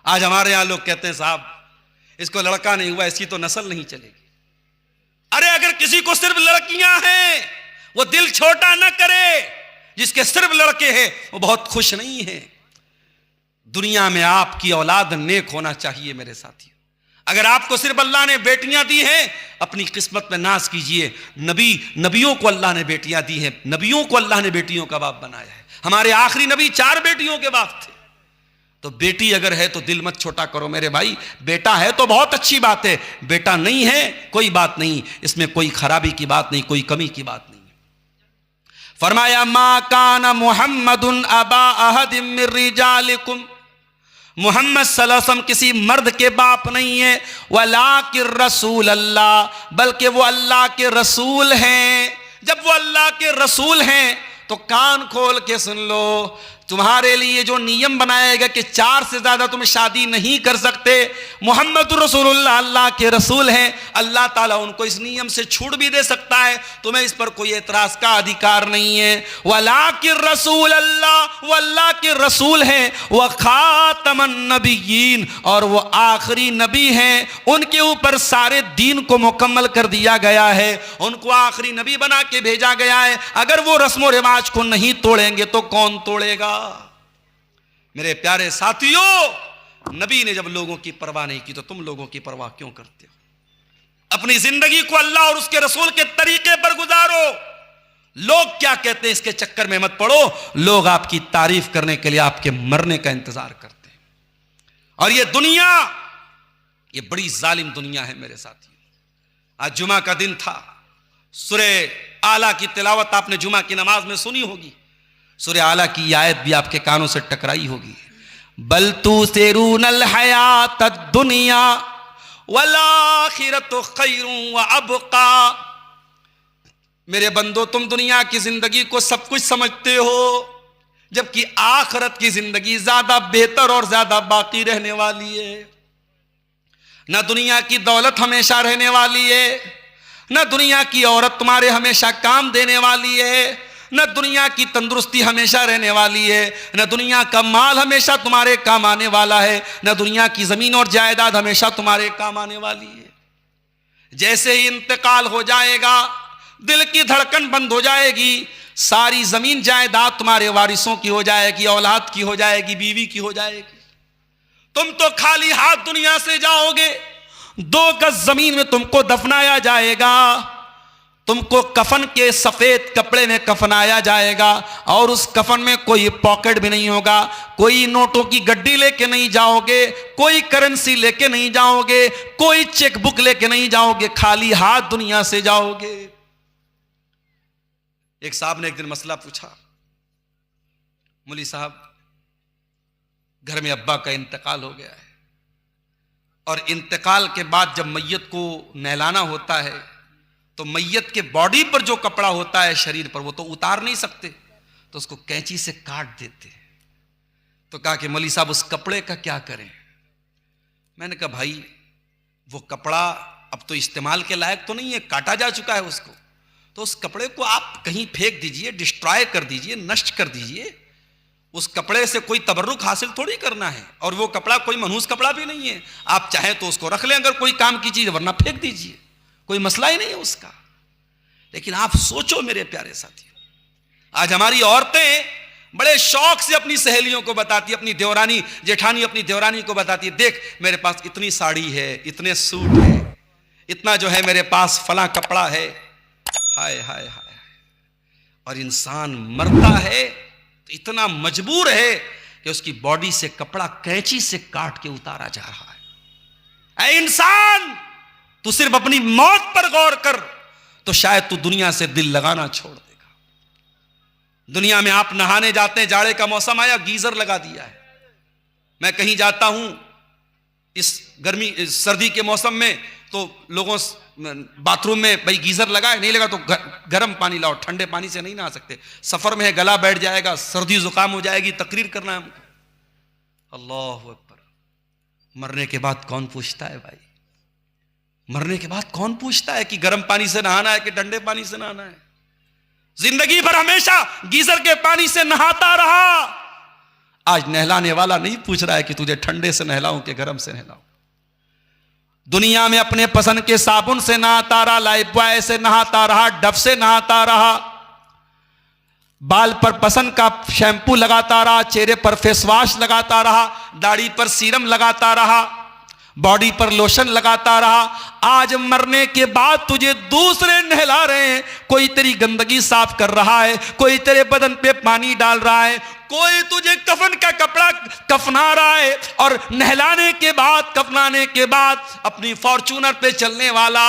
आज हमारे यहां लोग कहते हैं साहब इसको लड़का नहीं हुआ, इसकी तो नस्ल नहीं चलेगी। अरे अगर किसी को सिर्फ लड़कियां हैं वो दिल छोटा ना करे, जिसके सिर्फ लड़के हैं वो बहुत खुश नहीं है। दुनिया में आपकी औलाद नेक होना चाहिए मेरे साथियों। अगर आपको सिर्फ अल्लाह ने बेटियां दी हैं, अपनी किस्मत में नाज कीजिए। नबियों को अल्लाह ने बेटियां दी हैं, नबियों को अल्लाह ने बेटियों का बाप बनाया है। हमारे आखिरी नबी 4 बेटियों के बाप थे। तो बेटी अगर है तो दिल मत छोटा करो मेरे भाई। बेटा है तो बहुत अच्छी बात है, बेटा नहीं है कोई बात नहीं, इसमें कोई खराबी की बात नहीं, कोई कमी की बात नहीं। फरमाया मा काना मुहम्मदुन अबा अहदिम मिर रिजालिकुम, मुहम्मद सल्लल्लाहु अलैहि वसल्लम किसी मर्द के बाप नहीं है। वलाकिर रसूल अल्लाह, बल्कि वो अल्लाह के रसूल हैं। जब वो अल्लाह के रसूल हैं तो कान खोल के सुन लो, तुम्हारे लिए जो नियम बनाएगा कि 4 से ज्यादा तुम शादी नहीं कर सकते, मोहम्मद रसूलुल्लाह अल्लाह के रसूल हैं, अल्लाह ताला उनको इस नियम से छूट भी दे सकता है, तुम्हें इस पर कोई एतराज का अधिकार नहीं है। वलाकिर रसूल अल्लाह, वो अल्लाह के रसूल हैं, व खातमन नबिय्यीन, और वो आखिरी नबी हैं, उनके ऊपर सारे दीन को मुकम्मल कर दिया गया है, उनको आखिरी नबी बना के भेजा गया है। अगर वो रस्म रिवाज को नहीं तोड़ेंगे तो कौन तोड़ेगा? मेरे प्यारे साथियों, नबी ने जब लोगों की परवाह नहीं की तो तुम लोगों की परवाह क्यों करते हो? अपनी जिंदगी को अल्लाह और उसके रसूल के तरीके पर गुजारो। लोग क्या कहते हैं इसके चक्कर में मत पड़ो। लोग आपकी तारीफ करने के लिए आपके मरने का इंतजार करते हैं। और ये दुनिया, ये बड़ी जालिम दुनिया है मेरे साथियों। आज जुमा का दिन था, सूरह आला की तिलावत आपने जुमा की नमाज में सुनी होगी। सूरह आला की आयत भी आपके कानों से टकराई होगी। बल तुसिरूनल हयातद दुनिया वल आखिरतु खैरुन व अबका। मेरे बंदो, तुम दुनिया की जिंदगी को सब कुछ समझते हो, जबकि आखिरत की जिंदगी ज्यादा बेहतर और ज्यादा बाकी रहने वाली है। ना दुनिया की दौलत हमेशा रहने वाली है, ना दुनिया की औरत तुम्हारे हमेशा काम देने वाली है, न दुनिया की तंदुरुस्ती हमेशा रहने वाली है, न दुनिया का माल हमेशा तुम्हारे काम आने वाला है, न दुनिया की जमीन और जायदाद हमेशा तुम्हारे काम आने वाली है। जैसे ही इंतकाल हो जाएगा, दिल की धड़कन बंद हो जाएगी, सारी जमीन जायदाद तुम्हारे वारिसों की हो जाएगी, औलाद की हो जाएगी, बीवी की हो जाएगी। तुम तो खाली हाथ दुनिया से जाओगे। 2 गज जमीन में तुमको दफनाया जाएगा, तुमको कफन के सफेद कपड़े में कफनाया जाएगा, और उस कफन में कोई पॉकेट भी नहीं होगा, कोई नोटों की गड्डी लेके नहीं जाओगे, कोई करेंसी लेके नहीं जाओगे, कोई चेकबुक लेके नहीं जाओगे, खाली हाथ दुनिया से जाओगे। एक साहब ने एक दिन मसला पूछा, मौलवी साहब घर में अब्बा का इंतकाल हो गया है, और इंतकाल के बाद जब मैयत को नहलाना होता है तो मैयत के बॉडी पर जो कपड़ा होता है शरीर पर, वो तो उतार नहीं सकते, तो उसको कैंची से काट देते हैं। तो कहा कि मौलवी साहब उस कपड़े का क्या करें? मैंने कहा भाई वो कपड़ा अब तो इस्तेमाल के लायक तो नहीं है, काटा जा चुका है उसको, तो उस कपड़े को आप कहीं फेंक दीजिए, डिस्ट्रॉय कर दीजिए, नष्ट कर दीजिए। उस कपड़े से कोई तबर्रुक हासिल थोड़ी करना है, और वो कपड़ा कोई मनहूस कपड़ा भी नहीं है। आप चाहें तो उसको रख लें अगर कोई काम की चीज, वरना फेंक दीजिए, कोई मसला ही नहीं है उसका। लेकिन आप सोचो मेरे प्यारे साथियों, आज हमारी औरतें बड़े शौक से अपनी सहेलियों को बताती, अपनी देवरानी जेठानी अपनी देवरानी को बताती है, देख मेरे पास इतनी साड़ी है, इतने सूट है, इतना जो है मेरे पास फला कपड़ा है। हाय हाय हाय। और इंसान मरता है तो इतना मजबूर है कि उसकी बॉडी से कपड़ा कैंची से काट के उतारा जा रहा है। ऐ इंसान, तू सिर्फ अपनी मौत पर गौर कर तो शायद तू दुनिया से दिल लगाना छोड़ देगा। दुनिया में आप नहाने जाते हैं, जाड़े का मौसम आया, गीजर लगा दिया है। मैं कहीं जाता हूं इस सर्दी के मौसम में, तो लोगों बाथरूम में भाई गीजर लगाए, नहीं लगा तो गर्म पानी लाओ, ठंडे पानी से नहीं नहा सकते। सफर में है, गला बैठ जाएगा, सर्दी जुकाम हो जाएगी, तकरीर करना है हमको। अल्लाह अकबर। मरने के बाद कौन पूछता है भाई? मरने के बाद कौन पूछता है कि गर्म पानी से नहाना है कि ठंडे पानी से नहाना है? जिंदगी भर हमेशा गीजर के पानी से नहाता रहा, आज नहलाने वाला नहीं पूछ रहा है कि तुझे ठंडे से नहलाऊं कि गर्म से नहलाऊं। दुनिया में अपने पसंद के साबुन से नहाता रहा, लाइफ बॉय से नहाता रहा, डव से नहाता रहा, बाल पर पसंद का शैम्पू लगाता रहा, चेहरे पर फेस वॉश लगाता रहा, दाढ़ी पर सीरम लगाता रहा, बॉडी पर लोशन लगाता रहा। आज मरने के बाद तुझे दूसरे नहला रहे हैं। कोई तेरी गंदगी साफ कर रहा है, कोई तेरे बदन पे पानी डाल रहा है, कोई तुझे कफन का कपड़ा कफना रहा है, और नहलाने के बाद कफनाने के बाद अपनी फॉर्च्यूनर पे चलने वाला,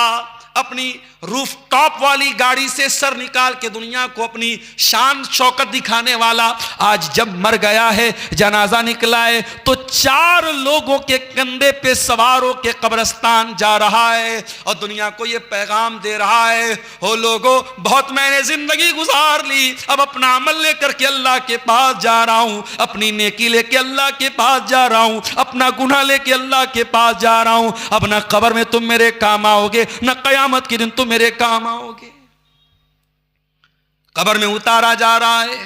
अपनी रूफ टॉप वाली गाड़ी से सर निकाल के दुनिया को अपनी शान शौकत दिखाने वाला आज जब मर गया है, जनाजा निकला है, तो 4 लोगों के कंधे पे सवार होकर कब्रिस्तान जा रहा है और दुनिया को ये पैगाम दे रहा है, हो लोगों, बहुत मैंने जिंदगी गुजार ली, अब अपना अमल लेकर के अल्लाह के पास जा रहा हूं, अपनी नेकी लेके अल्लाह के पास जा रहा हूं, अपना गुनाह लेके अल्लाह के पास जा रहा हूं। अब ना कब्र में तुम मेरे काम आओगे, ना कयामत के दिन तुम मेरे काम आओगे। कब्र में उतारा जा रहा है,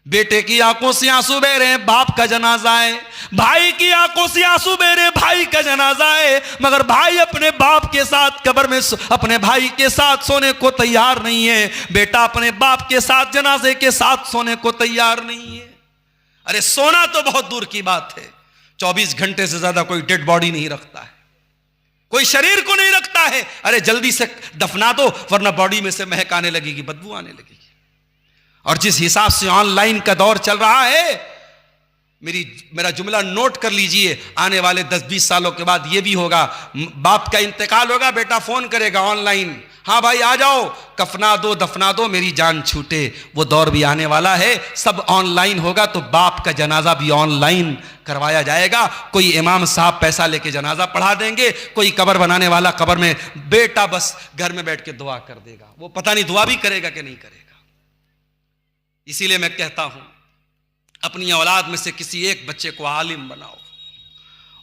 बेटे की आंखों से आंसू बह रहे हैं, बाप का जनाजा है, भाई की आंखों से आंसू बह रहे हैं, भाई का जनाजा है, मगर भाई अपने बाप के साथ कब्र में अपने भाई के साथ सोने को तैयार नहीं है, बेटा अपने बाप के साथ जनाजे के साथ सोने को तैयार नहीं है। अरे सोना तो बहुत दूर की बात है, 24 घंटे से ज्यादा कोई डेड बॉडी नहीं रखता है, कोई शरीर को नहीं रखता है। अरे जल्दी से दफना दो वरना बॉडी में से महक आने लगेगी, बदबू आने लगेगी। और जिस हिसाब से ऑनलाइन का दौर चल रहा है, मेरा जुमला नोट कर लीजिए, आने वाले 10-20 सालों के बाद यह भी होगा, बाप का इंतकाल होगा, बेटा फोन करेगा ऑनलाइन, हाँ भाई आ जाओ, कफना दो दफना दो मेरी जान छूटे। वो दौर भी आने वाला है, सब ऑनलाइन होगा, तो बाप का जनाजा भी ऑनलाइन करवाया जाएगा। कोई इमाम साहब पैसा लेके जनाजा पढ़ा देंगे, कोई कब्र बनाने वाला कब्र में बेटा बस घर में बैठ के दुआ कर देगा, वो पता नहीं दुआ भी करेगा कि नहीं करेगा। इसीलिए मैं कहता हूं, अपनी औलाद में से किसी एक बच्चे को आलिम बनाओ।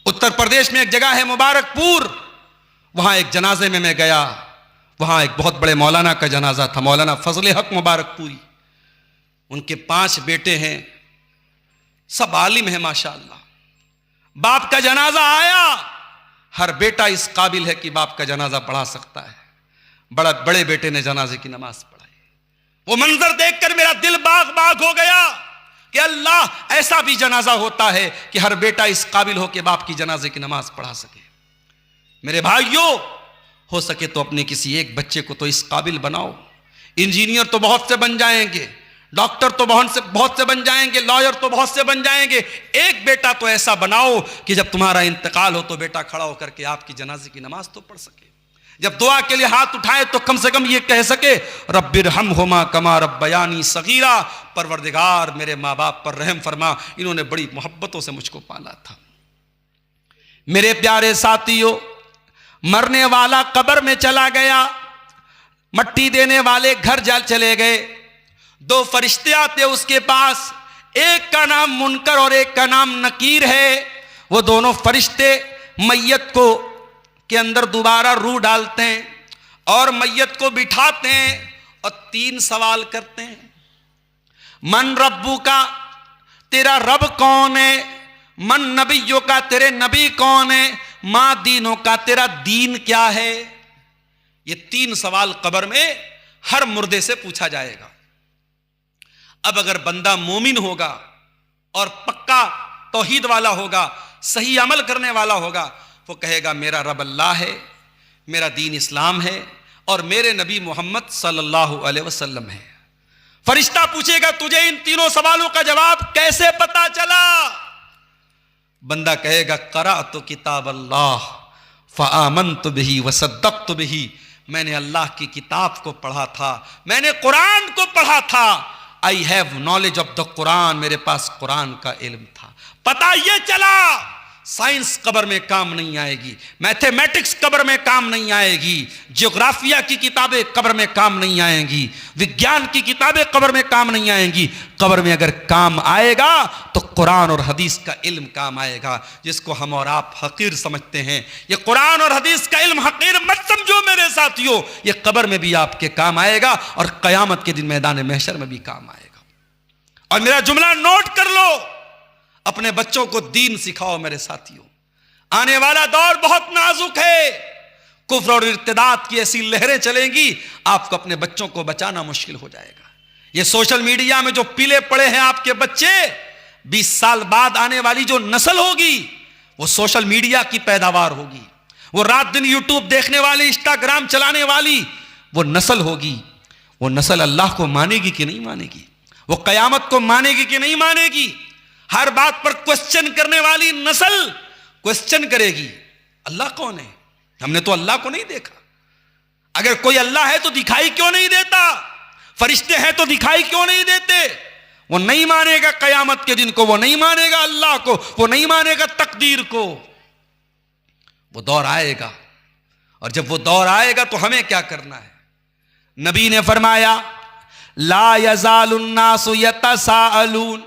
उत्तर प्रदेश में एक जगह है मुबारकपुर, वहां एक जनाजे में मैं गया, वहां एक बहुत बड़े मौलाना का जनाजा था, मौलाना फजल हक मुबारकपुरी। उनके 5 बेटे हैं, सब आलिम है माशाअल्लाह। बाप का जनाजा आया, हर बेटा इस काबिल है कि बाप का जनाजा पढ़ा सकता है। बड़े बेटे ने जनाजे की नमाज पढ़ाई। वो मंजर देखकर मेरा दिल बाग बाग हो गया कि अल्लाह, ऐसा भी जनाजा होता है कि हर बेटा इस काबिल हो कि बाप की जनाजे की नमाज पढ़ा सके। मेरे भाइयों, हो सके तो अपने किसी एक बच्चे को तो इस काबिल बनाओ। इंजीनियर तो बहुत से बन जाएंगे, डॉक्टर तो बहुत से बन जाएंगे, लॉयर तो बहुत से बन जाएंगे, एक बेटा तो ऐसा बनाओ कि जब तुम्हारा इंतकाल हो तो बेटा खड़ा होकर के आपकी जनाजे की नमाज तो पढ़ सके। जब दुआ के लिए हाथ उठाए तो कम से कम ये कह सके, रब्बिरहमहुमा कमा रब्बयानी सगीरा, परवरदिगार मेरे माँ बाप पर रहम फरमा, इन्होंने बड़ी मोहब्बतों से मुझको पाला था। मेरे प्यारे साथियों, मरने वाला कब्र में चला गया, मट्टी देने वाले घर जा चले गए, 2 फरिश्ते आते उसके पास, एक का नाम मुनकर और एक का नाम नकीर है। वो दोनों फरिश्ते मैयत को के अंदर दोबारा रूह डालते हैं और मैयत को बिठाते हैं और 3 सवाल करते हैं। मन रब्बू का, तेरा रब कौन है? मन नबियों का, तेरे नबी कौन है? मां दीनों का, तेरा दीन क्या है? ये 3 सवाल कब्र में हर मुर्दे से पूछा जाएगा। अब अगर बंदा मोमिन होगा और पक्का तौहीद वाला होगा, सही अमल करने वाला होगा, वो कहेगा मेरा रब अल्लाह है, मेरा दीन इस्लाम है और मेरे नबी मोहम्मद सल्लल्लाहु अलैहि वसल्लम है। फरिश्ता पूछेगा तुझे इन 3 सवालों का जवाब कैसे पता चला? बंदा कहेगा क़राअतु किताब अल्लाह फ़आमनतु बिही वसद्दक़तु बिही, मैंने अल्लाह की किताब को पढ़ा था, मैंने कुरान को पढ़ा था। I have knowledge of the Quran, मेरे पास कुरान का इल्म था। पता ये चला साइंस कब्र में काम नहीं आएगी, मैथमेटिक्स कब्र में काम नहीं आएगी, ज्योग्राफिया की किताबें कब्र में काम नहीं आएंगी, विज्ञान की किताबें कब्र में काम नहीं आएंगी। कब्र में अगर काम आएगा तो कुरान और हदीस का इल्म काम आएगा, जिसको हम और आप हकीर समझते हैं। ये कुरान और हदीस का इल्म हकीर मत समझो मेरे साथियों, ये कब्र में भी आपके काम आएगा और कयामत के दिन मैदान महशर में भी काम आएगा। और मेरा जुमला नोट कर लो, अपने बच्चों को दीन सिखाओ मेरे साथियों। आने वाला दौर बहुत नाजुक है, कुफ्र और इर्तिदाद की ऐसी लहरें चलेंगी, आपको अपने बच्चों को बचाना मुश्किल हो जाएगा। ये सोशल मीडिया में जो पीले पड़े हैं आपके बच्चे, 20 साल बाद आने वाली जो नस्ल होगी वो सोशल मीडिया की पैदावार होगी। वो रात दिन यूट्यूब देखने वाली, इंस्टाग्राम चलाने वाली वो नस्ल होगी। वो नस्ल अल्लाह को मानेगी कि नहीं मानेगी? वो कयामत को मानेगी कि नहीं मानेगी? हर बात पर क्वेश्चन करने वाली नस्ल क्वेश्चन करेगी, अल्लाह कौन है? हमने तो अल्लाह को नहीं देखा। अगर कोई अल्लाह है तो दिखाई क्यों नहीं देता? फरिश्ते हैं तो दिखाई क्यों नहीं देते? वो नहीं मानेगा कयामत के दिन को, वो नहीं मानेगा अल्लाह को, वो नहीं मानेगा तकदीर को। वो दौर आएगा, और जब वो दौर आएगा तो हमें क्या करना है? नबी ने फरमाया, ला यज़ालुन्नासु यतसाअलून,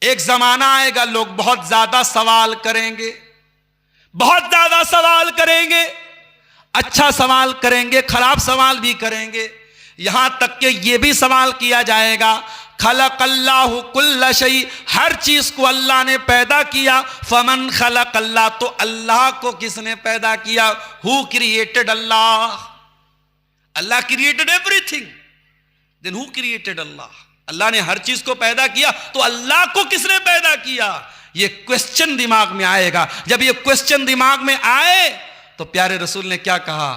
एक जमाना आएगा लोग बहुत ज्यादा सवाल करेंगे, बहुत ज्यादा सवाल करेंगे। अच्छा सवाल करेंगे, खराब सवाल भी करेंगे। यहां तक कि यह भी सवाल किया जाएगा, खलक़ल्लाहु कुल्ल शै, हर चीज को अल्लाह ने पैदा किया। फमन खलक़ल्लाह, तो अल्लाह को किसने पैदा किया? Who created Allah? Allah created everything, then who created Allah? Allah ने हर चीज को पैदा किया, तो अल्लाह को किसने पैदा किया? ये क्वेश्चन दिमाग में आएगा। जब ये क्वेश्चन दिमाग में आए तो प्यारे रसूल ने क्या कहा?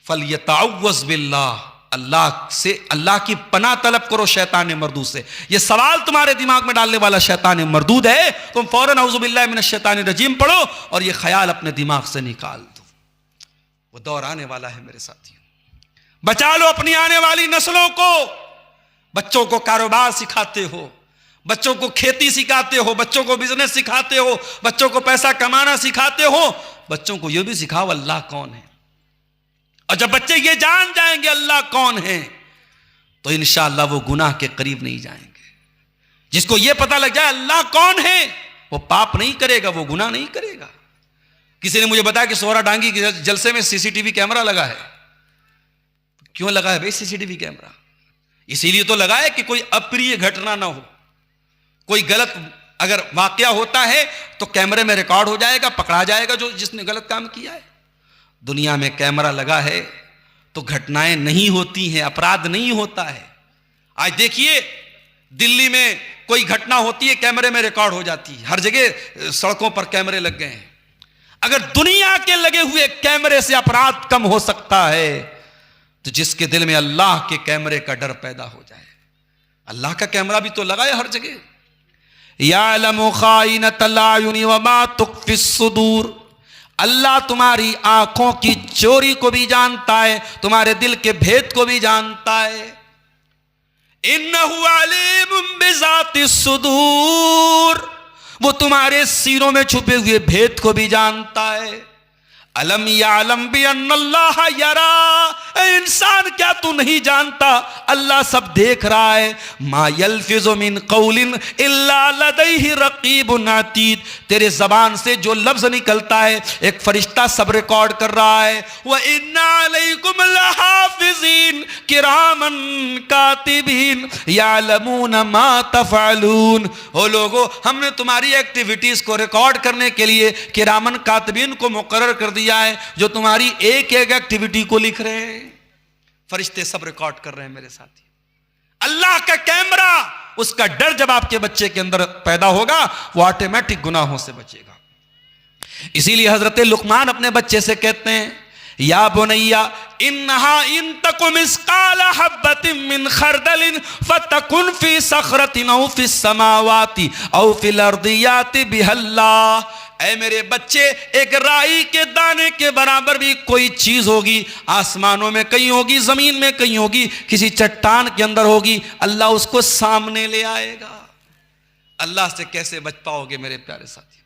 फलयतअव्वज़ बिल्लाह, अल्लाह से, अल्लाह की पनाह तलब करो शैतान मरदूद से। ये सवाल तुम्हारे दिमाग में डालने वाला शैतान मरदूद है, तुम फौरन औज़ु बिल्लाहि मिनश शैतानिर रजीम पढ़ो और ये ख्याल अपने दिमाग से निकाल दो। वो दौर आने वाला है मेरे साथियों, बचा लो अपनी आने वाली नस्लों को। बच्चों को कारोबार सिखाते हो, बच्चों को खेती सिखाते हो, बच्चों को बिजनेस सिखाते हो, बच्चों को पैसा कमाना सिखाते हो, बच्चों को यह भी सिखाओ अल्लाह कौन है। और जब बच्चे ये जान जाएंगे अल्लाह कौन है, तो इंशाअल्लाह वो गुनाह के करीब नहीं जाएंगे। जिसको ये पता लग जाए अल्लाह कौन है, वो पाप नहीं करेगा, वो गुनाह नहीं करेगा। किसी ने मुझे बताया कि सोहरा डांगी के जलसे में सीसीटीवी कैमरा लगा है। क्यों लगा है भाई सीसीटीवी कैमरा? इसीलिए तो लगा है कि कोई अप्रिय घटना ना हो, कोई गलत अगर वाकया होता है तो कैमरे में रिकॉर्ड हो जाएगा, पकड़ा जाएगा जो जिसने गलत काम किया है। दुनिया में कैमरा लगा है तो घटनाएं नहीं होती हैं, अपराध नहीं होता है। आज देखिए दिल्ली में कोई घटना होती है, कैमरे में रिकॉर्ड हो जाती है। हर जगह सड़कों पर कैमरे लग गए हैं। अगर दुनिया के लगे हुए कैमरे से अपराध कम हो सकता है, तो जिसके दिल में अल्लाह के कैमरे का डर पैदा हो जाए। अल्लाह का कैमरा भी तो लगा है हर जगह। यालमु खाइनतल आयुनि व मा तुख्फिस सुदूर, अल्लाह तुम्हारी आंखों की चोरी को भी जानता है, तुम्हारे दिल के भेद को भी जानता है। इन्नहु अलीमुम बिज़ातिस सुदूर, वो तुम्हारे सीनों में छुपे हुए भेद को भी जानता है। अलम यालम बि अन्नल्लाह यरा, इंसान क्या तू नहीं जानता अल्लाह सब देख रहा है। मा यल्फिज़ु मिन कौलिन इल्ला लदैहि रक़ीबुन अतीद, तेरे जबान से जो लफ्ज निकलता है एक फरिश्ता सब रिकॉर्ड कर रहा है। व इन्ना अलैकुम लहाफ़िज़ीन किरामन कातिबीन यालमून मा तफ़अलून, ओ लोगो हमने तुम्हारी एक्टिविटीज को रिकॉर्ड करने के लिए किरामन कातिबीन को मुकर्रर कर दिया है, जो तुम्हारी एक एक एक्टिविटी को लिख रहे हैं। फरिश्ते सब रिकॉर्ड कर रहे हैं मेरे साथी। अल्लाह का कैमरा, उसका डर जब आपके बच्चे के अंदर पैदा होगा वो ऑटोमेटिक गुनाहों से बचेगा। इसीलिए हजरत लुकमान अपने बच्चे से कहते हैं, या बुनैया इन्नहा इन तकु मिस्काल हब्बतिन मिन खरदलिन फतकुन फी सखरतिन औ फिस समावाति औ फिल अर्दियाति बिहल्लाह, ऐ मेरे बच्चे एक राई के दाने के बराबर भी कोई चीज होगी, आसमानों में कहीं होगी, जमीन में कहीं होगी, किसी चट्टान के अंदर होगी, अल्लाह उसको सामने ले आएगा। अल्लाह से कैसे बच पाओगे मेरे प्यारे साथी?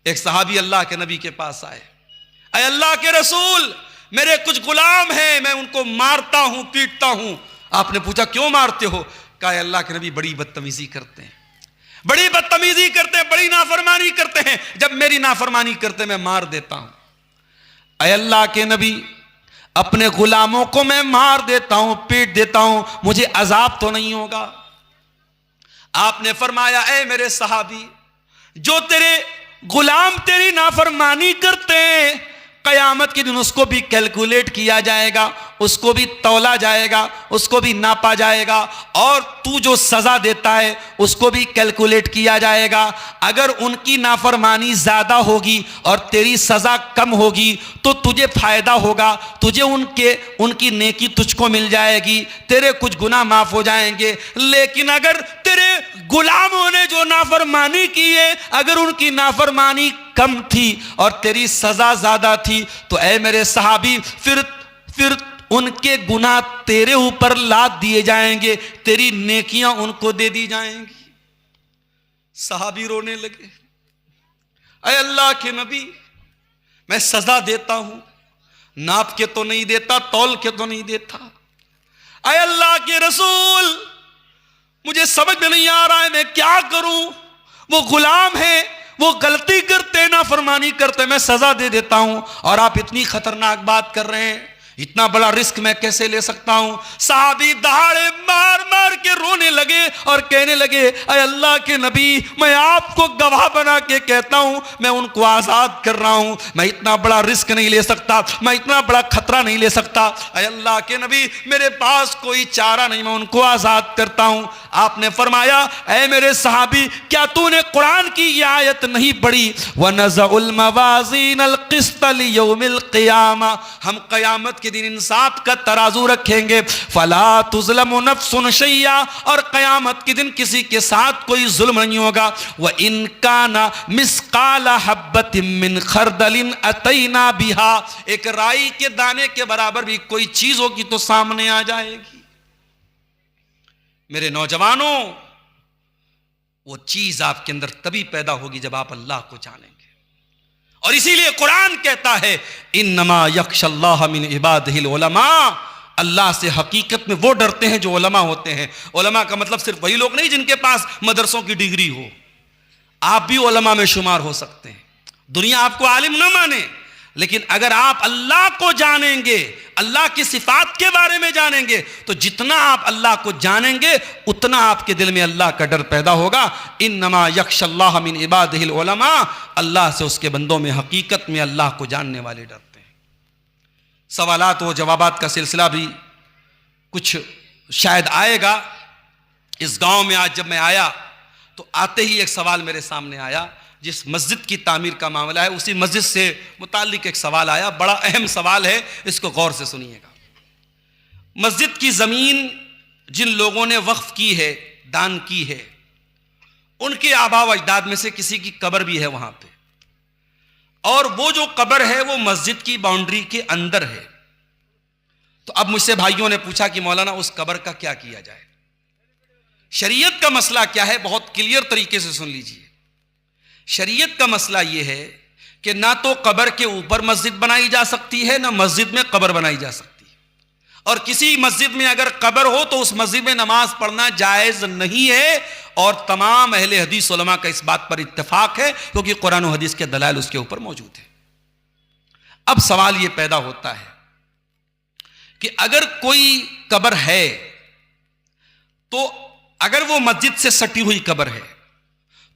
एक सहाबी अल्लाह के नबी के पास आए, ऐ अल्लाह के रसूल मेरे कुछ गुलाम हैं, मैं उनको मारता हूं, पीटता हूं। आपने पूछा क्यों मारते हो? कहा अल्लाह के नबी बड़ी बदतमीजी करते हैं, बड़ी बदतमीजी करते हैं, बड़ी नाफरमानी करते हैं, जब मेरी नाफरमानी करते मैं मार देता हूं। ऐ अल्लाह के नबी अपने गुलामों को मैं मार देता हूं, पीट देता हूं, मुझे अजाब तो नहीं होगा? आपने फरमाया, ऐ मेरे सहाबी, जो तेरे गुलाम तेरी नाफरमानी करते हैं, कयामत के दिन उसको भी कैलकुलेट किया जाएगा, उसको भी तौला जाएगा, उसको भी नापा जाएगा, और तू जो सजा देता है उसको भी कैलकुलेट किया जाएगा। अगर उनकी नाफरमानी ज्यादा होगी और तेरी सजा कम होगी तो तुझे फायदा होगा, तुझे उनकी नेकी तुझको मिल जाएगी, तेरे कुछ गुनाह माफ हो जाएंगे। लेकिन अगर तेरे गुलामों ने जो नाफरमानी की है, अगर उनकी नाफरमानी कम थी और तेरी सजा ज्यादा थी, तो ऐ मेरे सहाबी, फिर उनके गुनाह तेरे ऊपर लाद दिए जाएंगे, तेरी नेकियां उनको दे दी जाएंगी। सहाबी रोने लगे, ऐ अल्लाह के नबी, मैं सजा देता हूं, नाप के तो नहीं देता, तौल के तो नहीं देता। ऐ अल्लाह के रसूल, मुझे समझ में नहीं आ रहा है मैं क्या करूं। वो गुलाम है, वो गलती करते, ना फरमानी करते, मैं सजा दे देता हूं, और आप इतनी खतरनाक बात कर रहे हैं, इतना बड़ा रिस्क मैं कैसे ले सकता हूं। साहबी दहाड़े मार मार के रोने लगे और कहने लगे, अय अल्लाह के नबी, मैं आपको गवाह बना के कहता हूं, मैं उनको आजाद कर रहा हूं, मैं इतना बड़ा रिस्क नहीं ले सकता, मैं इतना बड़ा खतरा नहीं ले सकता। अय अल्लाह के नबी, मेरे पास कोई चारा नहीं, मैं उनको आजाद करता हूं। आपने फरमाया, ऐ मेरे सहाबी, क्या तूने कुरान की ये आयत नहीं पढ़ी, वनज़उल मवाज़ीनल क़िस्त लियौमिल क़ियामा, हम क़यामत के दिन इंसाफ का तराजू रखेंगे, फला तुज़लमु नफ्सुन शैया, और क़यामत के दिन किसी के साथ कोई जुल्म नहीं होगा। व इन काना मिस्काला हब्बतिन मिन खरदलिन अतैना बिहा, एक राई के दाने के बराबर भी कोई चीज होगी तो सामने आ जाएगी। मेरे नौजवानों, वो चीज आपके अंदर तभी पैदा होगी जब आप अल्लाह को जानेंगे। और इसीलिए कुरान कहता है, इन्नमा यख्शल्लाह मिन इबादिहिल उलमा, अल्लाह से हकीकत में वो डरते हैं जो उलमा होते हैं। उलमा का मतलब सिर्फ वही लोग नहीं जिनके पास मदरसों की डिग्री हो, आप भी उलमा में शुमार हो सकते हैं। दुनिया आपको आलिम न माने, लेकिन अगर आप अल्लाह को जानेंगे, अल्लाह की सिफात के बारे में जानेंगे, तो जितना आप अल्लाह को जानेंगे उतना आपके दिल में अल्लाह का डर पैदा होगा। इन्नमा यख्शल्लाह मिन इबादिहिल उलमा, अल्लाह से उसके बंदों में हकीकत में अल्लाह को जानने वाले डरते हैं। सवालात व जवाबात का सिलसिला भी कुछ शायद आएगा। इस गांव में आज जब मैं आया तो आते ही एक सवाल मेरे सामने आया, जिस मस्जिद की तामीर का मामला है, उसी मस्जिद से मुताल्लिक एक सवाल आया, बड़ा अहम सवाल है, इसको गौर से सुनिएगा। मस्जिद की ज़मीन जिन लोगों ने वक्फ की है, दान की है, उनके आबा व अजदाद में से किसी की कब्र भी है वहां पे, और वो जो कब्र है वो मस्जिद की बाउंड्री के अंदर है। तो अब मुझसे भाइयों ने पूछा कि मौलाना उस कब्र का क्या किया जाए। शरीयत का मसला क्या है, बहुत क्लियर तरीके से सुन लीजिए। शरीयत का मसला यह है कि ना तो कब्र के ऊपर मस्जिद बनाई जा सकती है, ना मस्जिद में कब्र बनाई जा सकती है, और किसी मस्जिद में अगर कब्र हो तो उस मस्जिद में नमाज पढ़ना जायज नहीं है। और तमाम अहले हदीस उलमा का इस बात पर इत्तेफाक है, क्योंकि कुरान और हदीस के दलाइल उसके ऊपर मौजूद है। अब सवाल यह पैदा होता है कि अगर कोई कब्र है, तो अगर वो मस्जिद से सटी हुई कब्र है,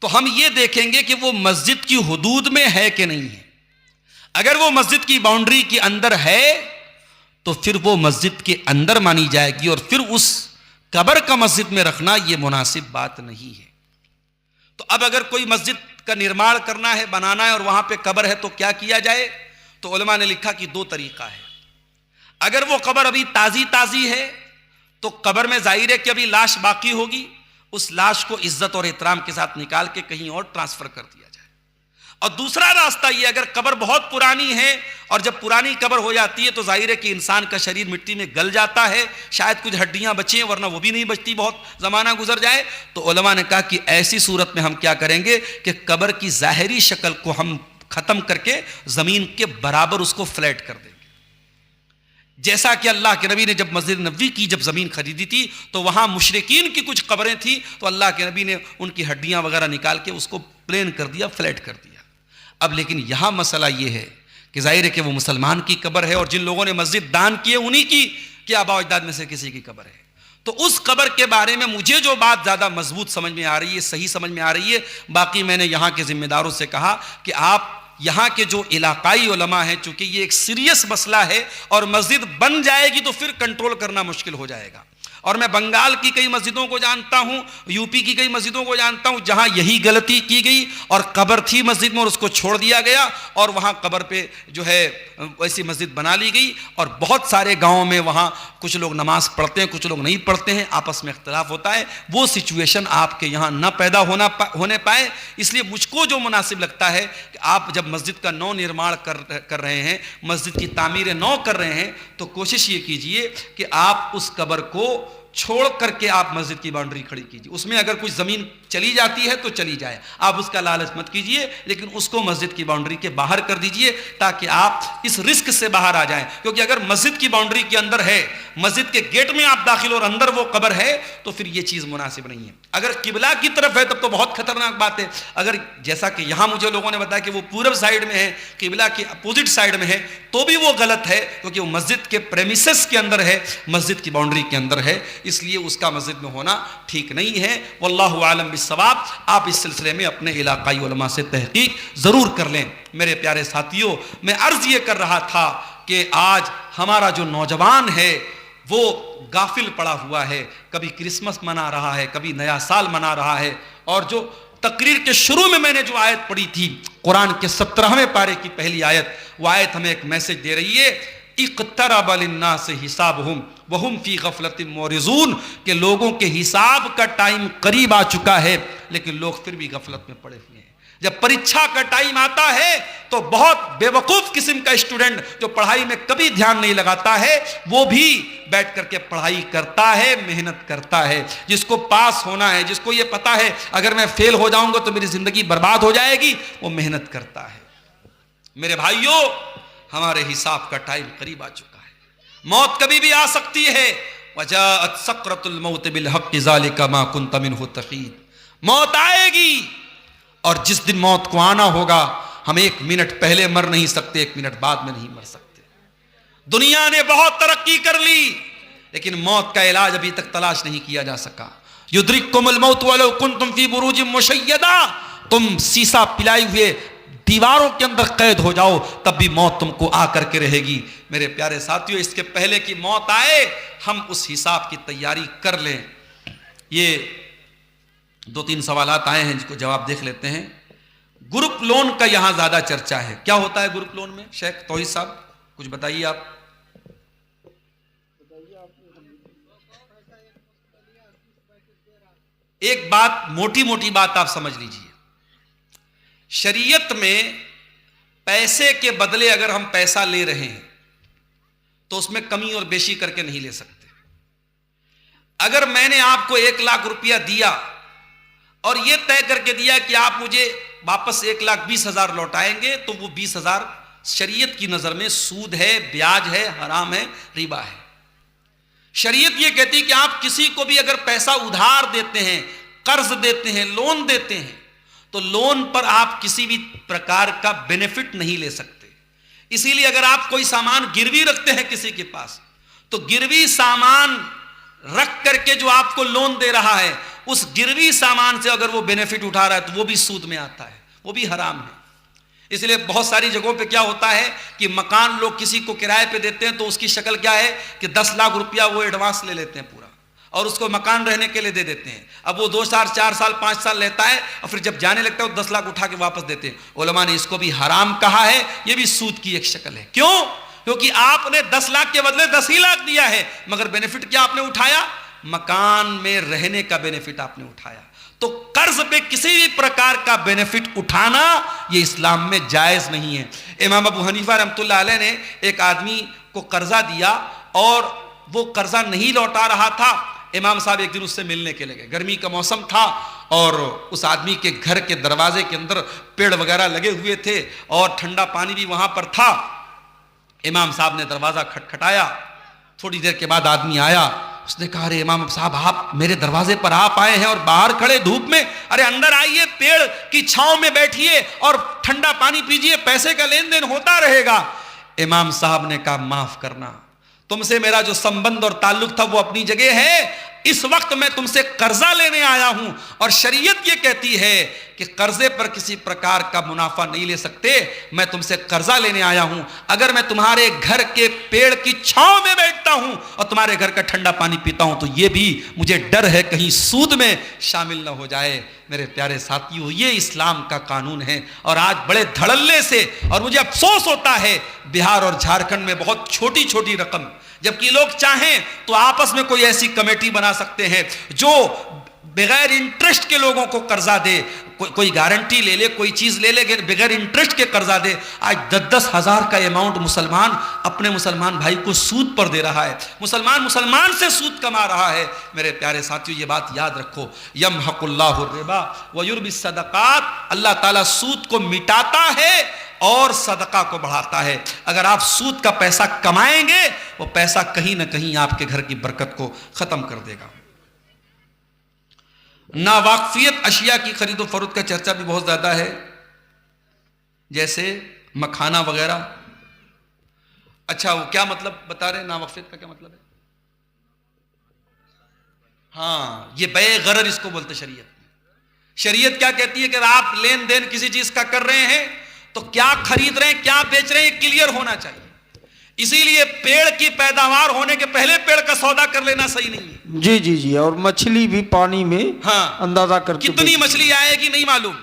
तो हम ये देखेंगे कि वो मस्जिद की हुदूद में है कि नहीं है। अगर वो मस्जिद की बाउंड्री के अंदर है तो फिर वो मस्जिद के अंदर मानी जाएगी, और फिर उस कब्र का मस्जिद में रखना ये मुनासिब बात नहीं है। तो अब अगर कोई मस्जिद का निर्माण करना है, बनाना है, और वहां पे कब्र है, तो क्या किया जाए। तो उलमा ने लिखा कि दो तरीका है। अगर वो कब्र अभी ताजी है तो कब्र में जाहिर है कि अभी लाश बाकी होगी, उस लाश को इज्जत और एहतराम के साथ निकाल के कहीं और ट्रांसफर कर दिया जाए। और दूसरा रास्ता यह, अगर कब्र बहुत पुरानी है, और जब पुरानी कब्र हो जाती है तो जाहिर है कि इंसान का शरीर मिट्टी में गल जाता है, शायद कुछ हड्डियां बचें, वरना वो भी नहीं बचती, बहुत जमाना गुजर जाए। तो उलमा ने कहा कि ऐसी सूरत में हम क्या करेंगे कि कब्र की जाहिरी शक्ल को हम खत्म करके जमीन के बराबर उसको फ्लैट कर देंगे। जैसा कि अल्लाह के नबी ने जब मस्जिद नबवी की जब ज़मीन खरीदी थी तो वहाँ मुशरिकीन की कुछ कब्रें थी, तो अल्लाह के नबी ने उनकी हड्डियाँ वगैरह निकाल के उसको प्लेन कर दिया, फ्लैट कर दिया। अब लेकिन यहाँ मसला ये है कि जाहिर है कि वो मुसलमान की कब्र है, और जिन लोगों ने मस्जिद दान की है उन्हीं की आबा अजदाद में से किसी की कब्र है। तो उस कब्र के बारे में मुझे जो बात ज़्यादा मजबूत समझ में आ रही है, सही समझ में आ रही है, बाकी मैंने यहाँ के ज़िम्मेदारों से कहा कि आप यहाँ के जो इलाकाई उलमा हैं, चूँकि ये एक सीरियस मसला है और मस्जिद बन जाएगी तो फिर कंट्रोल करना मुश्किल हो जाएगा। और मैं बंगाल की कई मस्जिदों को जानता हूँ, यूपी की कई मस्जिदों को जानता हूँ जहाँ यही गलती की गई और कब्र थी मस्जिद में और उसको छोड़ दिया गया और वहाँ कब्र पे जो है वैसी मस्जिद बना ली गई। और बहुत सारे गाँवों में वहाँ कुछ लोग नमाज पढ़ते हैं, कुछ लोग नहीं पढ़ते हैं, आपस में इख्तलाफ होता है। वो सिचुएशन आपके यहाँ न पैदा होने पाए, इसलिए मुझको जो मुनासिब लगता है कि आप जब मस्जिद का नौ निर्माण कर रहे हैं, मस्जिद की तामीर नौ कर रहे हैं, तो कोशिश ये कीजिए कि आप उस कब्र को छोड़ करके आप मस्जिद की बाउंड्री खड़ी कीजिए। उसमें अगर कुछ ज़मीन चली जाती है तो चली जाए, आप उसका लालच मत कीजिए, लेकिन उसको मस्जिद की बाउंड्री के बाहर कर दीजिए ताकि आप इस रिस्क से बाहर आ जाएं। क्योंकि अगर मस्जिद की बाउंड्री के अंदर है, मस्जिद के गेट में आप दाखिल और अंदर वो कब्र है, तो फिर ये चीज़ मुनासिब नहीं है। अगर किबला की तरफ है तब तो बहुत खतरनाक बात है। अगर जैसा कि यहाँ मुझे लोगों ने बताया कि वो पूरब साइड में है, किबला के अपोजिट साइड में है, तो भी वो गलत है, क्योंकि वो मस्जिद के प्रेमिसेस के अंदर है, मस्जिद की बाउंड्री के अंदर है, इसलिए उसका मस्जिद में होना ठीक नहीं है। वल्लाहु आलम बिस्सवाब। आप इस सिलसिले में अपने इलाकाई उलमा से तहकीक ज़रूर कर लें। मेरे प्यारे साथियों, मैं अर्ज़ ये कर रहा था कि आज हमारा जो नौजवान है वो गाफिल पड़ा हुआ है, कभी क्रिसमस मना रहा है, कभी नया साल मना रहा है। और जो तकरीर के शुरू में मैंने जो आयत पढ़ी थी, कुरान के 17वें पारे की पहली आयत, वो आयत हमें एक मैसेज दे रही है, इक़्तरब लिन्नासि हिसाबुहुम वहुम फी गफ़लतिन मुरिज़ून, के लोगों के हिसाब का टाइम करीब आ चुका है लेकिन लोग फिर भी गफलत में पड़े हुए हैं। जब परीक्षा का टाइम आता है तो बहुत बेवकूफ़ किस्म का स्टूडेंट जो पढ़ाई में कभी ध्यान नहीं लगाता है, वो भी बैठ करके पढ़ाई करता है, मेहनत करता है। जिसको पास होना है, जिसको ये पता है अगर मैं फेल हो जाऊंगा तो मेरी ज़िंदगी बर्बाद हो जाएगी, वो मेहनत करता है। मेरे भाइयों, हमारे हिसाब का टाइम करीब आ चुका है। मौत कभी भी आ सकती है। वजाअत सकरतुल मौत बिल हक़्क़ि ज़ालिका मा कुन्त मिन्हु तहीद। मौत आएगी और जिस दिन मौत को आना होगा, हम 1 मिनट पहले मर नहीं सकते, 1 मिनट बाद में नहीं मर सकते। दुनिया ने बहुत तरक्की कर ली लेकिन मौत का इलाज अभी तक तलाश नहीं किया जा सका। युद्रिकुमुल मौत वलौ कुन्तुम फी बुरूजिम मुशय्यदा। तुम शीशा पिलाए हुए दीवारों के अंदर कैद हो जाओ, तब भी मौत तुमको आकर के रहेगी। मेरे प्यारे साथियों, इसके पहले कि मौत आए हम उस हिसाब की तैयारी कर लें। ये 2-3 सवालात आए हैं जिसको जवाब देख लेते हैं। ग्रुप लोन का यहां ज्यादा चर्चा है, क्या होता है ग्रुप लोन में? शेख तौहीद साहब कुछ बताइए आप। एक बात, मोटी मोटी बात आप समझ लीजिए, शरीयत में पैसे के बदले अगर हम पैसा ले रहे हैं तो उसमें कमी और बेशी करके नहीं ले सकते। अगर मैंने आपको 1 लाख रुपया दिया और यह तय करके दिया कि आप मुझे वापस 1,20,000 लौटाएंगे, तो वो 20,000 शरीयत की नजर में सूद है, ब्याज है, हराम है, रिबा है। शरीयत ये कहती है कि आप किसी को भी अगर पैसा उधार देते हैं, कर्ज देते हैं, लोन देते हैं, तो लोन पर आप किसी भी प्रकार का बेनिफिट नहीं ले सकते। इसीलिए अगर आप कोई सामान गिरवी रखते हैं किसी के पास, तो गिरवी सामान रख करके जो आपको लोन दे रहा है, उस गिरवी सामान से अगर वो बेनिफिट उठा रहा है तो वो भी सूद में आता है, वो भी हराम है। इसलिए बहुत सारी जगहों पे क्या होता है कि मकान लोग किसी को किराए पे देते हैं तो उसकी शक्ल क्या है कि 10 लाख रुपया वो एडवांस ले लेते हैं पूरा, और उसको मकान रहने के लिए दे देते हैं। अब वो 2 साल, 4 साल, 5 साल रहता है और फिर जब जाने लगता है वो 10 लाख उठा के वापस देते हैं। उलमा ने इसको भी हराम कहा है, ये भी सूद की एक शक्ल है। क्यों? क्योंकि आपने 10 लाख के बदले 10 ही लाख दिया है, मगर बेनिफिट क्या आपने उठाया? मकान में रहने का बेनिफिट आपने उठाया। तो कर्ज पे किसी भी प्रकार का बेनिफिट उठाना ये इस्लाम में जायज नहीं है। इमाम अबू हनीफा रहमतुल्लाह अलैह ने एक आदमी को कर्जा दिया और वो कर्जा नहीं लौटा रहा था। इमाम साहब एक दिन उससे मिलने के लिए गए, गर्मी का मौसम था और उस आदमी के घर के दरवाजे के अंदर पेड़ वगैरह लगे हुए थे और ठंडा पानी भी वहां पर था। इमाम साहब ने दरवाजा खटखटाया, थोड़ी देर के बाद आदमी आया। उसने कहा, अरे इमाम साहब, आप मेरे दरवाजे पर आप आए हैं और बाहर खड़े धूप में, अरे अंदर आइए, पेड़ की छांव में बैठिए और ठंडा पानी पीजिए, पैसे का लेन देन होता रहेगा। इमाम साहब ने कहा, माफ करना, तुमसे मेरा जो संबंध और ताल्लुक था वो अपनी जगह है, इस वक्त मैं तुमसे कर्जा लेने आया हूं और शरीयत ये कहती है कि कर्जे पर किसी प्रकार का मुनाफा नहीं ले सकते, मैं तुमसे कर्जा लेने आया हूं। अगर मैं तुम्हारे घर के पेड़ की छांव में बैठता हूं और तुम्हारे घर का ठंडा पानी पीता हूं तो ये भी मुझे डर है कहीं सूद में शामिल ना हो जाए। मेरे प्यारे साथियों, ये इस्लाम का कानून है। और आज बड़े धड़ल्ले से, और मुझे अफसोस होता है, बिहार और झारखंड में बहुत छोटी छोटी रकम, जबकि लोग चाहें तो आपस में कोई ऐसी कमेटी बना सकते हैं जो बगैर इंटरेस्ट के लोगों को कर्जा दे, कोई गारंटी ले ले, कोई चीज ले ले, बगैर इंटरेस्ट के कर्जा दे। आज 10-10 हजार का अमाउंट मुसलमान अपने मुसलमान भाई को सूद पर दे रहा है, मुसलमान से सूद कमा रहा है। मेरे प्यारे साथियों, ये बात याद रखो, यमहकुल्लाहु रिबा व युर्बिस सदकात, अल्लाह ताला सूद को मिटाता है और सदका को बढ़ाता है। अगर आप सूद का पैसा कमाएंगे, वो पैसा कहीं ना कहीं आपके घर की बरकत को खत्म कर देगा। नावाकफियत अशिया की खरीदो फरोख्त का चर्चा भी बहुत ज्यादा है, जैसे मखाना वगैरह। अच्छा, वो क्या मतलब बता रहे हैं, नावाकफियत का क्या मतलब है? हाँ, ये बे गरर इसको बोलते शरीयत में। शरीयत क्या कहती है कि आप लेन देन किसी चीज का कर रहे हैं तो क्या खरीद रहे हैं, क्या बेच रहे हैं, क्लियर होना चाहिए। इसीलिए पेड़ की पैदावार होने के पहले पेड़ का सौदा कर लेना सही नहीं है। जी जी जी। और मछली भी पानी में हाँ, अंदाजा करके कितनी मछली आएगी नहीं मालूम,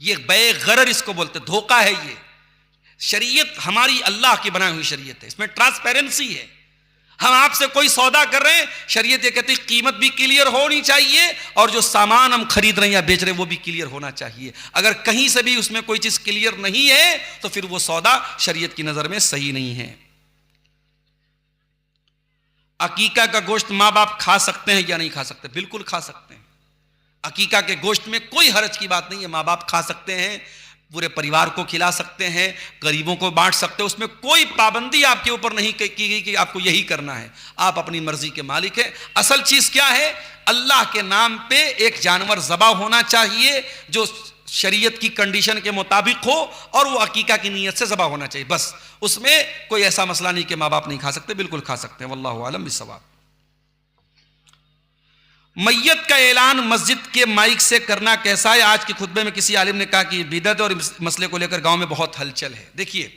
ये बे गरर इसको बोलते, धोखा है ये। शरीयत हमारी अल्लाह की बनाई हुई शरीयत है, इसमें ट्रांसपेरेंसी है। हम आपसे कोई सौदा कर रहे हैं, शरीयत ये कहती है कीमत भी क्लियर होनी चाहिए और जो सामान हम खरीद रहे हैं या बेच रहे हैं वो भी क्लियर होना चाहिए। अगर कहीं से भी उसमें कोई चीज क्लियर नहीं है तो फिर वो सौदा शरीयत की नजर में सही नहीं है। अकीका का गोश्त माँ बाप खा सकते हैं या नहीं खा सकते? बिल्कुल खा सकते हैं। अकीका के गोश्त में कोई हर्ज की बात नहीं है, माँ बाप खा सकते हैं, पूरे परिवार को खिला सकते हैं, गरीबों को बांट सकते हैं। उसमें कोई पाबंदी आपके ऊपर नहीं की गई कि आपको यही करना है, आप अपनी मर्जी के मालिक हैं। असल चीज क्या है, अल्लाह के नाम पे एक जानवर ज़बा होना चाहिए जो शरीयत की कंडीशन के मुताबिक हो और वो अकीका की नीयत से ज़बा होना चाहिए, बस। उसमें कोई ऐसा मसला नहीं कि माँ बाप नहीं खा सकते, बिल्कुल खा सकते हैं। वल्लाहु आलम बिस्सवाब। मैयत का ऐलान मस्जिद के माइक से करना कैसा है? आज के खुतबे में किसी आलिम ने कहा कि बिदअत और इस मसले को लेकर गांव में बहुत हलचल है। देखिए,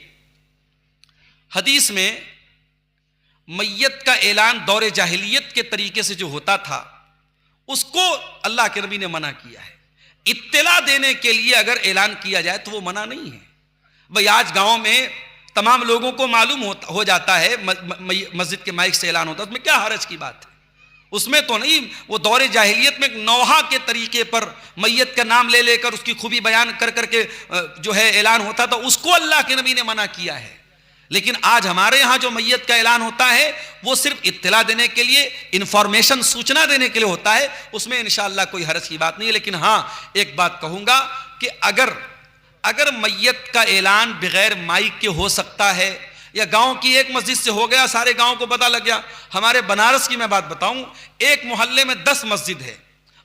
हदीस में मैयत का ऐलान दौरे जाहिलियत के तरीके से जो होता था उसको अल्लाह के नबी ने मना किया है। इत्तला देने के लिए अगर ऐलान किया जाए तो वो मना नहीं है। भाई आज गांव में तमाम लोगों को मालूम हो जाता है मस्जिद के माइक से ऐलान होता है, उसमें क्या हरज की बात है? उसमें तो नहीं। वो दौरे जाहिलियत में नौहा के तरीके पर मैयत का नाम ले लेकर उसकी खूबी बयान कर करके जो है ऐलान होता था, उसको अल्लाह के नबी ने मना किया है। लेकिन आज हमारे यहाँ जो मैयत का ऐलान होता है वो सिर्फ इत्तला देने के लिए, इंफॉर्मेशन, सूचना देने के लिए होता है, उसमें इंशाअल्लाह कोई हरज की बात नहीं है। लेकिन हाँ, एक बात कहूँगा कि अगर मैयत का ऐलान बगैर माइक के हो सकता है या गांव की एक मस्जिद से हो गया, सारे गांव को पता लग गया। हमारे बनारस की मैं बात बताऊं, एक मोहल्ले में 10 मस्जिद है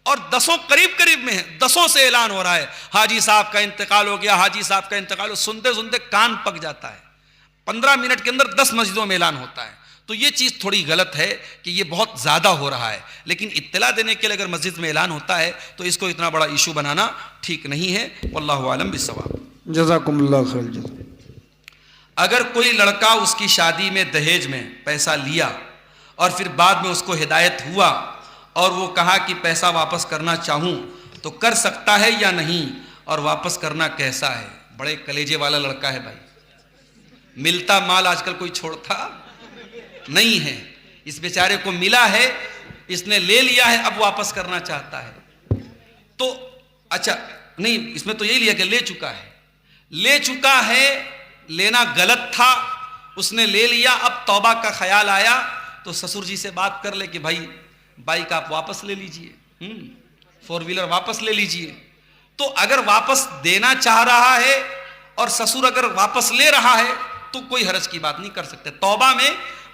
और 10 करीब करीब में है, 10 से ऐलान हो रहा है हाजी साहब का इंतकाल हो गया, हाजी साहब का इंतकाल हो। सुनते सुनते कान पक जाता है। 15 मिनट के अंदर 10 मस्जिदों में ऐलान होता है। तो ये चीज़ थोड़ी गलत है कि ये बहुत ज़्यादा हो रहा है। लेकिन इत्तला देने के लिए अगर मस्जिद में ऐलान होता है तो इसको इतना बड़ा इशू बनाना ठीक नहीं है। वल्लाहु आलम बिस्सवाब। जज़ाकुमुल्लाह खैर जज़ा। अगर कोई लड़का उसकी शादी में दहेज में पैसा लिया और फिर बाद में उसको हिदायत हुआ और वो कहा कि पैसा वापस करना चाहूँ तो कर सकता है या नहीं, और वापस करना कैसा है? बड़े कलेजे वाला लड़का है भाई, मिलता माल आजकल कोई छोड़ता नहीं है। इस बेचारे को मिला है, इसने ले लिया है, अब वापस करना चाहता है। तो अच्छा नहीं, इसमें तो यही लिया कि ले चुका है, लेना गलत था, उसने ले लिया, अब तौबा का ख्याल आया तो ससुर जी से बात कर ले कि भाई बाइक आप वापस ले लीजिए, 4 व्हीलर वापस ले लीजिए। तो अगर वापस देना चाह रहा है और ससुर अगर वापस ले रहा है तो कोई हरज की बात नहीं कर सकते। तौबा में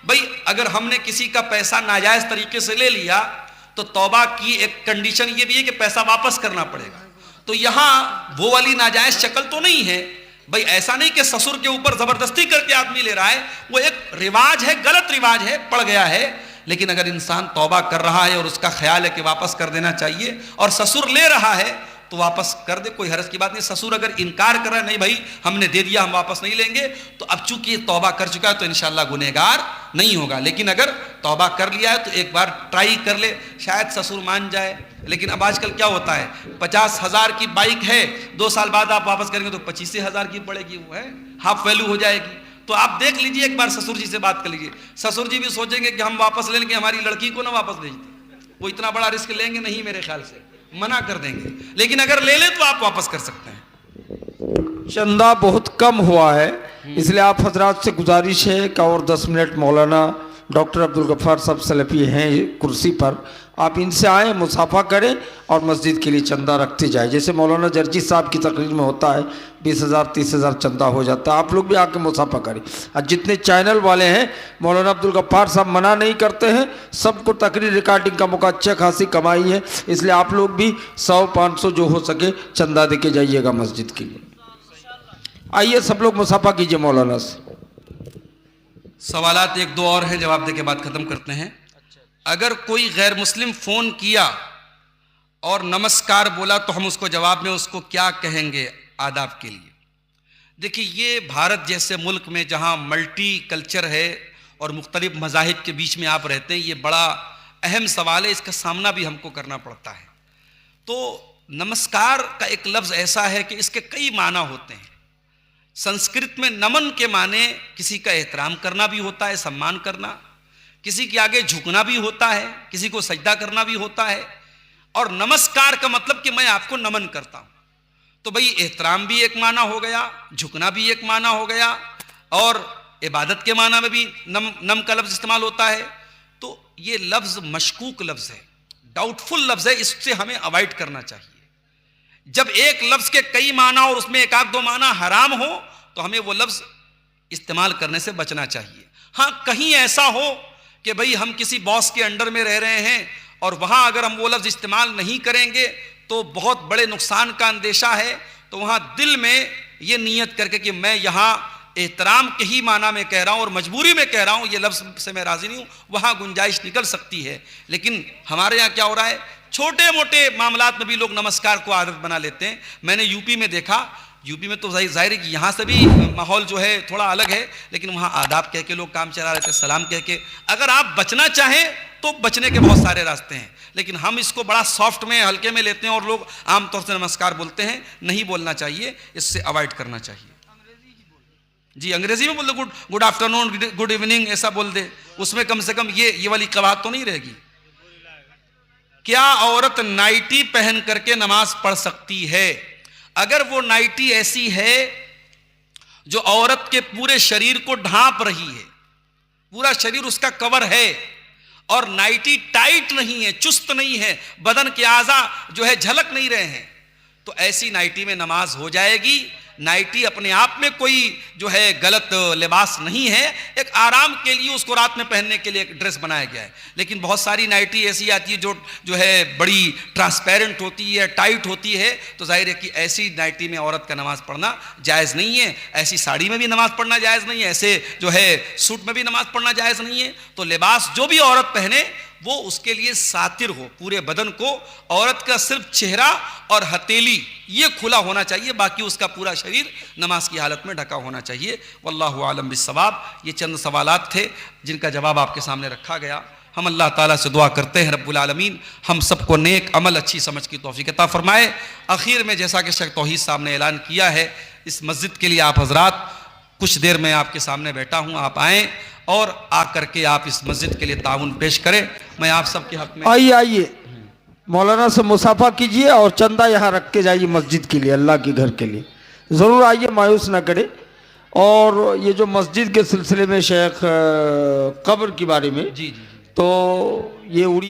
भाई अगर हमने किसी का पैसा नाजायज तरीके से ले लिया तो तौबा की एक कंडीशन ये भी है कि पैसा वापस करना पड़ेगा। तो यहां वो वाली नाजायज शक्ल तो नहीं है भाई। ऐसा नहीं कि ससुर के ऊपर जबरदस्ती करके आदमी ले रहा है, वो एक रिवाज है, गलत रिवाज है, पड़ गया है। लेकिन अगर इंसान तौबा कर रहा है और उसका ख्याल है कि वापस कर देना चाहिए और ससुर ले रहा है तो वापस कर दे, कोई हर्ज की बात नहीं। ससुर अगर इनकार कर रहा है, नहीं भाई हमने दे दिया, हम वापस नहीं लेंगे, तो अब चूंकि तौबा कर चुका है तो इंशाल्लाह गुनहगार नहीं होगा। लेकिन अगर तौबा कर लिया है तो एक बार ट्राई कर ले, शायद ससुर मान जाए। लेकिन अब आजकल क्या होता है, 50,000 की बाइक है, 2 साल बाद आप वापस करेंगे तो 25,000 की पड़ेगी, वो है हाफ वैल्यू हो जाएगी। तो आप देख लीजिए, एक बार ससुर जी से बात कर लीजिए। ससुर जी भी सोचेंगे कि हम वापस ले लेंगे, हमारी लड़की को ना वापस भेज दें, वो इतना बड़ा रिस्क लेंगे नहीं, मेरे ख्याल से मना कर देंगे। लेकिन अगर ले ले तो आप वापस कर सकते हैं। चंदा बहुत कम हुआ है, इसलिए आप हजरात से गुजारिश है कि और 10 मिनट मौलाना डॉक्टर अब्दुल गफ्फार साहब सलफ़ी हैं कुर्सी पर, आप इनसे आए, मुसाफा करें और मस्जिद के लिए चंदा रखते जाए। जैसे मौलाना जर्जी साहब की तकरीर में होता है 20,000 30,000 चंदा हो जाता है, आप लोग भी आके मुसाफा करें। और जितने चैनल वाले हैं, मौलाना अब्दुल गफ्फार साहब मना नहीं करते हैं, सबको तकरीर रिकॉर्डिंग का मौका, अच्छा खासी कमाई है, इसलिए आप लोग भी 100-500 जो हो सके चंदा दे के जाइएगा मस्जिद के लिए। आइए सब लोग मुसाफा कीजिए मौलाना से। सवालात 1-2 और हैं, जवाब दे के बाद ख़त्म करते हैं। अगर कोई गैर मुस्लिम फ़ोन किया और नमस्कार बोला तो हम उसको जवाब में उसको क्या कहेंगे आदाब के लिए? देखिए, ये भारत जैसे मुल्क में जहाँ मल्टी कल्चर है और मुख्तलिफ मज़ाहिब के बीच में आप रहते हैं, ये बड़ा अहम सवाल है, इसका सामना भी हमको करना पड़ता है। तो नमस्कार का एक लफ्ज़ ऐसा है कि इसके कई माना होते हैं। संस्कृत में नमन के माने किसी का एहतराम करना भी होता है, सम्मान करना, किसी के आगे झुकना भी होता है, किसी को सजदा करना भी होता है। और नमस्कार का मतलब कि मैं आपको नमन करता हूं, तो भाई एहतराम भी एक माना हो गया, झुकना भी एक माना हो गया, और इबादत के माना में भी नम का लफ्ज़ इस्तेमाल होता है। तो ये लफ्ज़ मशकूक लफ्ज़ है, डाउटफुल लफ्ज़ है, इससे हमें अवॉइड करना चाहिए। जब एक लफ्ज़ के कई माना और उसमें 1-2 माना हराम हो तो हमें वो लफ्ज़ इस्तेमाल करने से बचना चाहिए। हाँ, कहीं ऐसा हो कि भाई हम किसी बॉस के अंडर में रह रहे हैं और वहाँ अगर हम वो लफ्ज़ इस्तेमाल नहीं करेंगे तो बहुत बड़े नुकसान का अंदेशा है, तो वहाँ दिल में ये नीयत करके कि मैं यहाँ एहतराम के ही माना में कह रहा हूँ और मजबूरी में कह रहा हूँ, ये लफ्ज़ से मैं राज़ी नहीं हूँ, वहाँ गुंजाइश निकल सकती है। लेकिन हमारे यहाँ क्या हो रहा है, छोटे मोटे मामलात में भी लोग नमस्कार को आदत बना लेते हैं। मैंने यूपी में देखा, यूपी में तो जाहिर है कि यहाँ से भी माहौल जो है थोड़ा अलग है, लेकिन वहाँ आदाब कह के लोग काम चला रहे थे, सलाम कह के। अगर आप बचना चाहें तो बचने के बहुत सारे रास्ते हैं, लेकिन हम इसको बड़ा सॉफ्ट में, हल्के में लेते हैं और लोग आमतौर से नमस्कार बोलते हैं। नहीं बोलना चाहिए, इससे अवॉइड करना चाहिए। जी, अंग्रेजी में बोल दे, गुड आफ्टरनून, गुड इवनिंग, ऐसा बोल दे, उसमें कम से कम ये वाली कवात तो नहीं रहेगी। क्या औरत नाइटी पहन करके नमाज पढ़ सकती है? अगर वो नाइटी ऐसी है जो औरत के पूरे शरीर को ढांप रही है, पूरा शरीर उसका कवर है, और नाइटी टाइट नहीं है, चुस्त नहीं है, बदन के आज़ा जो है झलक नहीं रहे हैं, तो ऐसी नाइटी में नमाज हो जाएगी। नाइटी अपने आप में कोई जो है गलत लिबास नहीं है, एक आराम के लिए उसको रात में पहनने के लिए एक ड्रेस बनाया गया है। लेकिन बहुत सारी नाइटी ऐसी आती है जो है बड़ी ट्रांसपेरेंट होती है, टाइट होती है, तो जाहिर है कि ऐसी नाइटी में औरत का नमाज पढ़ना जायज़ नहीं है। ऐसी साड़ी में भी नमाज पढ़ना जायज़ नहीं है, ऐसे जो है सूट में भी नमाज पढ़ना जायज़ नहीं है। तो लिबास जो भी औरत पहने वो उसके लिए सातिर हो, पूरे बदन को, औरत का सिर्फ चेहरा और हथेली ये खुला होना चाहिए, बाकी उसका पूरा शरीर नमाज की हालत में ढका होना चाहिए। वल्लाहु आलम बिस्सवाब। ये चंद सवालात थे जिनका जवाब आपके सामने रखा गया। हम अल्लाह ताला से दुआ करते हैं रब्बुल आलमीन हम सबको नेक अमल, अच्छी समझ की तौफीक अता फरमाए। आखिर में जैसा कि शेख तौहीद साहब ने ऐलान किया है, इस मस्जिद के लिए आप हजरात, कुछ देर में आपके सामने बैठा हूँ, आप आएँ और आकर के आप इस मस्जिद के लिए ताउन पेश करें। मैं आप सबके हक में आइए मौलाना से मुसाफा कीजिए और चंदा यहाँ रख के जाइए मस्जिद के लिए, अल्लाह के घर के लिए। ज़रूर आइए, मायूस ना करें। और ये जो मस्जिद के सिलसिले में शेख कब्र के बारे में, जी, तो ये उड़ी